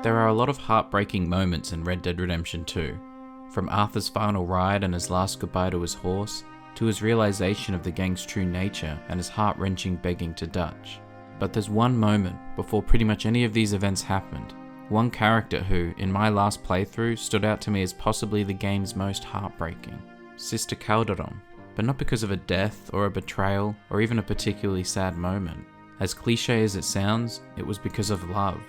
There are a lot of heartbreaking moments in Red Dead Redemption 2, from Arthur's final ride and his last goodbye to his horse, to his realization of the gang's true nature and his heart-wrenching begging to Dutch. But there's one moment before pretty much any of these events happened, one character who, in my last playthrough, stood out to me as possibly the game's most heartbreaking. Sister Calderon, but not because of a death or a betrayal or even a particularly sad moment. As cliche as it sounds, it was because of love.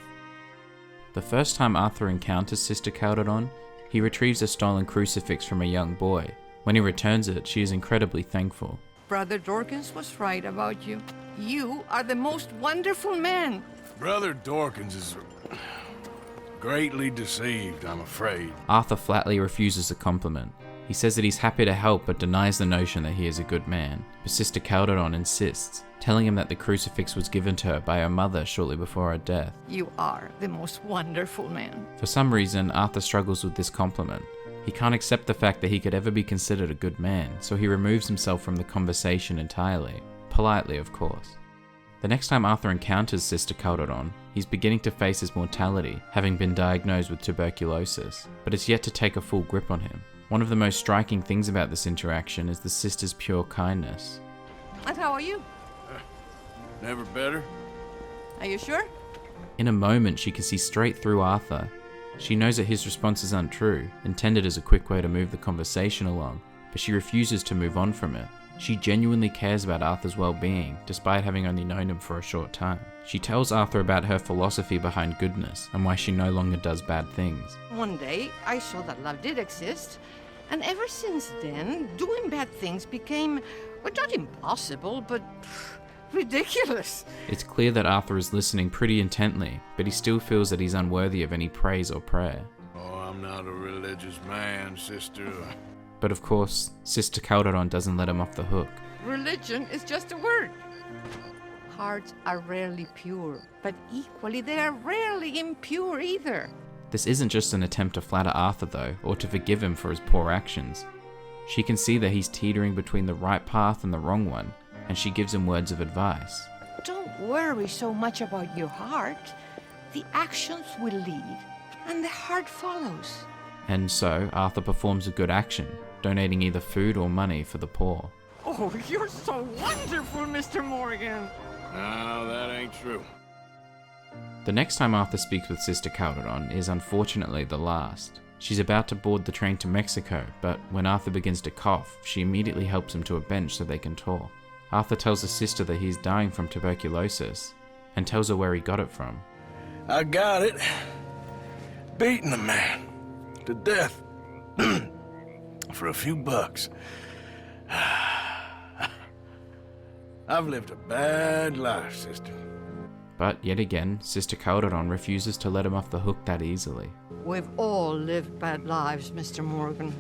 The first time Arthur encounters Sister Calderon, he retrieves a stolen crucifix from a young boy. When he returns it, she is incredibly thankful. Brother Dorkins was right about you. You are the most wonderful man. Brother Dorkins is greatly deceived, I'm afraid. Arthur flatly refuses the compliment. He says that he's happy to help but denies the notion that he is a good man. But Sister Calderon insists, telling him that the crucifix was given to her by her mother shortly before her death. You are the most wonderful man. For some reason, Arthur struggles with this compliment. He can't accept the fact that he could ever be considered a good man, so he removes himself from the conversation entirely. Politely, of course. The next time Arthur encounters Sister Calderon, he's beginning to face his mortality, having been diagnosed with tuberculosis, but it's yet to take a full grip on him. One of the most striking things about this interaction is the sister's pure kindness. And how are you? Never better? Are you sure? In a moment, she can see straight through Arthur. She knows that his response is untrue, intended as a quick way to move the conversation along, but she refuses to move on from it. She genuinely cares about Arthur's well-being, despite having only known him for a short time. She tells Arthur about her philosophy behind goodness, and why she no longer does bad things. One day, I saw that love did exist, and ever since then, doing bad things became, well, not impossible, but ridiculous. It's clear that Arthur is listening pretty intently, but he still feels that he's unworthy of any praise or prayer. Oh, I'm not a religious man, sister. But of course, Sister Calderon doesn't let him off the hook. Religion is just a word. Hearts are rarely pure, but equally they are rarely impure either. This isn't just an attempt to flatter Arthur though, or to forgive him for his poor actions. She can see that he's teetering between the right path and the wrong one, and she gives him words of advice. Don't worry so much about your heart. The actions will lead, and the heart follows. And so, Arthur performs a good action, donating either food or money for the poor. Oh, you're so wonderful, Mr. Morgan. No, that ain't true. The next time Arthur speaks with Sister Calderon is unfortunately the last. She's about to board the train to Mexico, but when Arthur begins to cough, she immediately helps him to a bench so they can talk. Arthur tells the sister that he's dying from tuberculosis, and tells her where he got it from. I got it. Beating a man to death for a few bucks. I've lived a bad life, sister. But yet again, Sister Calderon refuses to let him off the hook that easily. We've all lived bad lives, Mr. Morgan.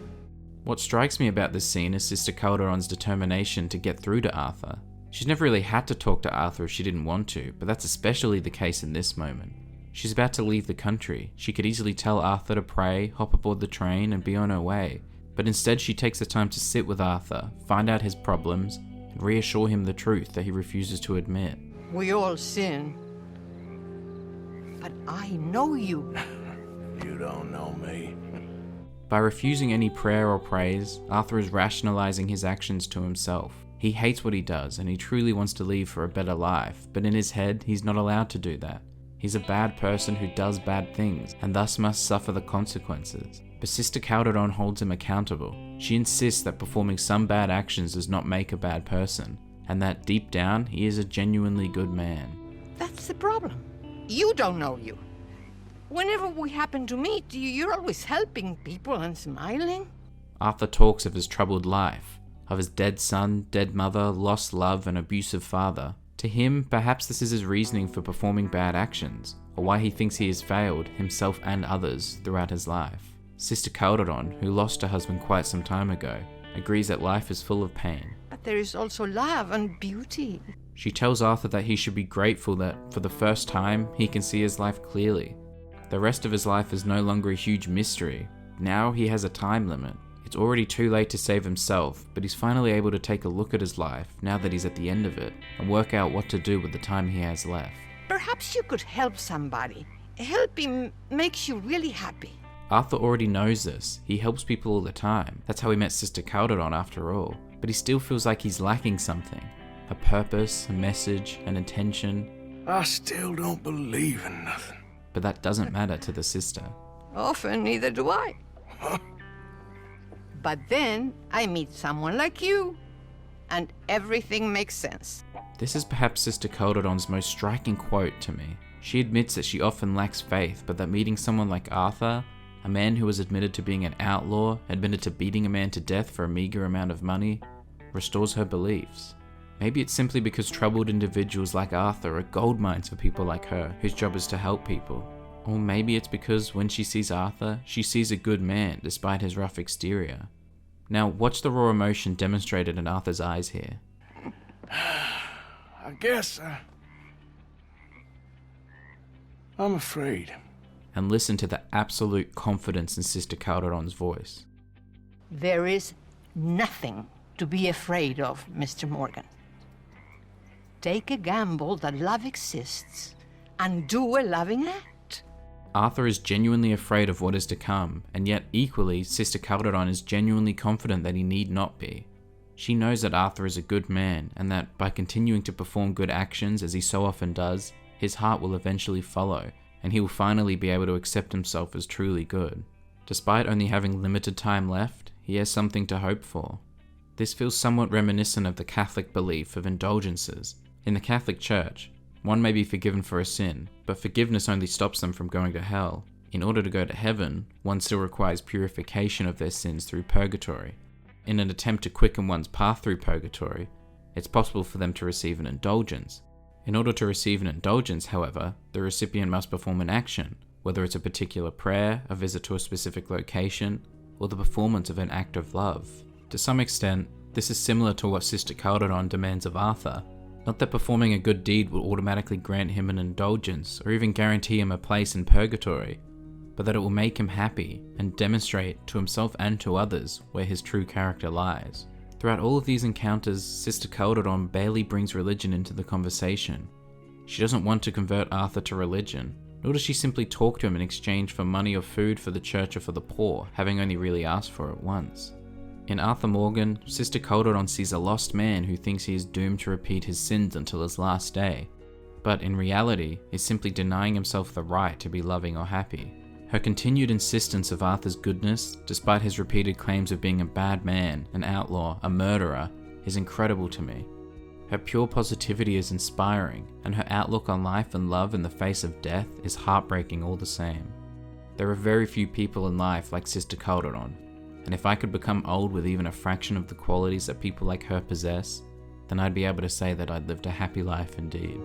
What strikes me about this scene is Sister Calderon's determination to get through to Arthur. She's never really had to talk to Arthur if she didn't want to, but that's especially the case in this moment. She's about to leave the country. She could easily tell Arthur to pray, hop aboard the train, and be on her way. But instead she takes the time to sit with Arthur, find out his problems, and reassure him the truth that he refuses to admit. We all sin. But I know you. You don't know me. By refusing any prayer or praise, Arthur is rationalizing his actions to himself. He hates what he does and he truly wants to leave for a better life, but in his head, he's not allowed to do that. He's a bad person who does bad things and thus must suffer the consequences. But Sister Calderon holds him accountable. She insists that performing some bad actions does not make a bad person, and that deep down, he is a genuinely good man. That's the problem. You don't know you. Whenever we happen to meet, you're always helping people and smiling. Arthur talks of his troubled life, of his dead son, dead mother, lost love, and abusive father. To him, perhaps this is his reasoning for performing bad actions, or why he thinks he has failed, himself and others, throughout his life. Sister Calderon, who lost her husband quite some time ago, agrees that life is full of pain. But there is also love and beauty. She tells Arthur that he should be grateful that, for the first time, he can see his life clearly. The rest of his life is no longer a huge mystery. Now he has a time limit. It's already too late to save himself, but he's finally able to take a look at his life, now that he's at the end of it, and work out what to do with the time he has left. Perhaps you could help somebody. helping makes you really happy. Arthur already knows this. He helps people all the time. That's how he met Sister Calderon after all. But he still feels like he's lacking something. A purpose, a message, an intention. I still don't believe in nothing. But that doesn't matter to the sister. Often, neither do I. But then I meet someone like you, and everything makes sense. This is perhaps Sister Calderon's most striking quote to me. She admits that she often lacks faith, but that meeting someone like Arthur, a man who was admitted to being an outlaw, admitted to beating a man to death for a meager amount of money, restores her beliefs. Maybe it's simply because troubled individuals like Arthur are gold mines for people like her, whose job is to help people. Or maybe it's because when she sees Arthur, she sees a good man despite his rough exterior. Now, watch the raw emotion demonstrated in Arthur's eyes here. I guess I'm afraid. And listen to the absolute confidence in Sister Calderon's voice. There is nothing to be afraid of, Mr. Morgan. Take a gamble that love exists and do a loving act. Arthur is genuinely afraid of what is to come, and yet equally, Sister Calderon is genuinely confident that he need not be. She knows that Arthur is a good man, and that by continuing to perform good actions as he so often does, his heart will eventually follow, and he will finally be able to accept himself as truly good. Despite only having limited time left, he has something to hope for. This feels somewhat reminiscent of the Catholic belief of indulgences. In the Catholic Church, one may be forgiven for a sin, but forgiveness only stops them from going to hell. In order to go to heaven, one still requires purification of their sins through purgatory. In an attempt to quicken one's path through purgatory, it's possible for them to receive an indulgence. In order to receive an indulgence, however, the recipient must perform an action, whether it's a particular prayer, a visit to a specific location, or the performance of an act of love. To some extent, this is similar to what Sister Calderon demands of Arthur. Not that performing a good deed will automatically grant him an indulgence or even guarantee him a place in purgatory, but that it will make him happy and demonstrate to himself and to others where his true character lies. Throughout all of these encounters, Sister Calderon barely brings religion into the conversation. She doesn't want to convert Arthur to religion, nor does she simply talk to him in exchange for money or food for the church or for the poor, having only really asked for it once. In Arthur Morgan, Sister Calderon sees a lost man who thinks he is doomed to repeat his sins until his last day, but in reality is simply denying himself the right to be loving or happy. Her continued insistence of Arthur's goodness, despite his repeated claims of being a bad man, an outlaw, a murderer, is incredible to me. Her pure positivity is inspiring, and her outlook on life and love in the face of death is heartbreaking all the same. There are very few people in life like Sister Calderon, and if I could become old with even a fraction of the qualities that people like her possess, then I'd be able to say that I'd lived a happy life indeed.